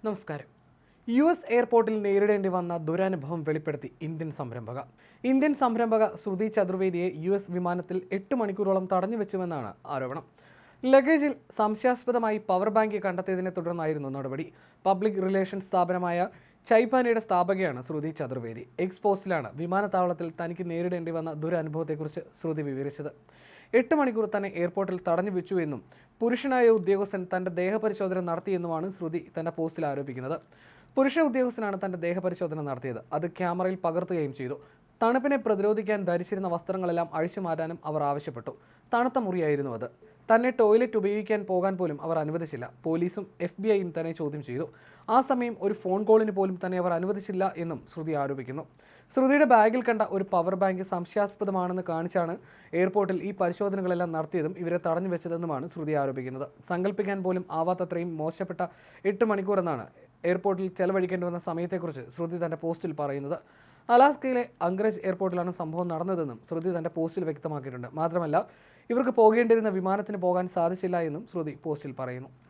നമസ്കാരം. US എയർപോർട്ടിൽ നേരിടേണ്ടി വന്ന ദുരനുഭവം വെളിപ്പെടുത്തി ഇന്ത്യൻ സംരംഭക ശ്രുതി ചതുർവേദിയെ US വിമാനത്തിൽ 8 മണിക്കൂറോളം തടഞ്ഞുവെച്ചുവെന്നാണ് ആരോപണം. ലഗേജിൽ സംശയാസ്പദമായി പവർ ബാങ്ക് കണ്ടെത്തിയതിനെ തുടർന്നായിരുന്നു നടപടി. പബ്ലിക് റിലേഷൻസ് സ്ഥാപനമായ ചൈപാനയുടെ സ്ഥാപകയാണ് ശ്രുതി ചതുർവേദി. എക്സ് പോസ്റ്റിലാണ് വിമാനത്താവളത്തിൽ തനിക്ക് നേരിടേണ്ടി വന്ന ദുരനുഭവത്തെക്കുറിച്ച് ശ്രുതി വിവരിച്ചത്. 8 മണിക്കൂർ തന്നെ എയർപോർട്ടിൽ തടഞ്ഞു വെച്ചുവെന്നും പുരുഷനായ ഉദ്യോഗസ്ഥൻ തന്റെ ദേഹപരിശോധന നടത്തിയെന്നുമാണ് ശ്രുതി തന്റെ പോസ്റ്റിൽ ആരോപിക്കുന്നത്. പുരുഷ ഉദ്യോഗസ്ഥനാണ് തന്റെ ദേഹപരിശോധന നടത്തിയത്. അത് ക്യാമറയിൽ പകർത്തുകയും ചെയ്തു. തണുപ്പിനെ പ്രതിരോധിക്കാൻ ധരിച്ചിരുന്ന വസ്ത്രങ്ങളെല്ലാം അഴിച്ചു മാറ്റാനും അവർ ആവശ്യപ്പെട്ടു. തണുത്ത മുറിയായിരുന്നു അത്. തന്നെ ടോയ്ലറ്റ് ഉപയോഗിക്കാൻ പോകാൻ പോലും അവർ അനുവദിച്ചില്ല. പോലീസും FBI-യും തന്നെ ചോദ്യം ചെയ്തു. ആ സമയം ഒരു ഫോൺ കോളിന് പോലും തന്നെ അവർ അനുവദിച്ചില്ല എന്നും ശ്രുതി ആരോപിക്കുന്നു. ശ്രുതിയുടെ ബാഗിൽ കണ്ട ഒരു പവർ ബാങ്ക് സംശയാസ്പദമാണെന്ന് കാണിച്ചാണ് എയർപോർട്ടിൽ ഈ പരിശോധനകളെല്ലാം നടത്തിയതും ഇവരെ തടഞ്ഞു വെച്ചതെന്നുമാണ് ശ്രുതി ആരോപിക്കുന്നത്. സങ്കല്പിക്കാൻ പോലും ആവാത്തത്രയും മോശപ്പെട്ട 8 മണിക്കൂർ എന്നാണ് എയർപോർട്ടിൽ ചെലവഴിക്കേണ്ടി വന്ന സമയത്തെക്കുറിച്ച് ശ്രുതി തന്റെ പോസ്റ്റിൽ പറയുന്നത്. അലാസ്കയിലെ അങ്കറേജ് എയർപോർട്ടിലാണ് സംഭവം നടന്നതെന്നും ശ്രുതി തന്റെ പോസ്റ്റിൽ വ്യക്തമാക്കിയിട്ടുണ്ട്. മാത്രമല്ല, ഇവർക്ക് പോകേണ്ടിയിരുന്ന വിമാനത്തിന് പോകാൻ സാധിച്ചില്ല എന്നും ശ്രുതി പോസ്റ്റിൽ പറയുന്നു.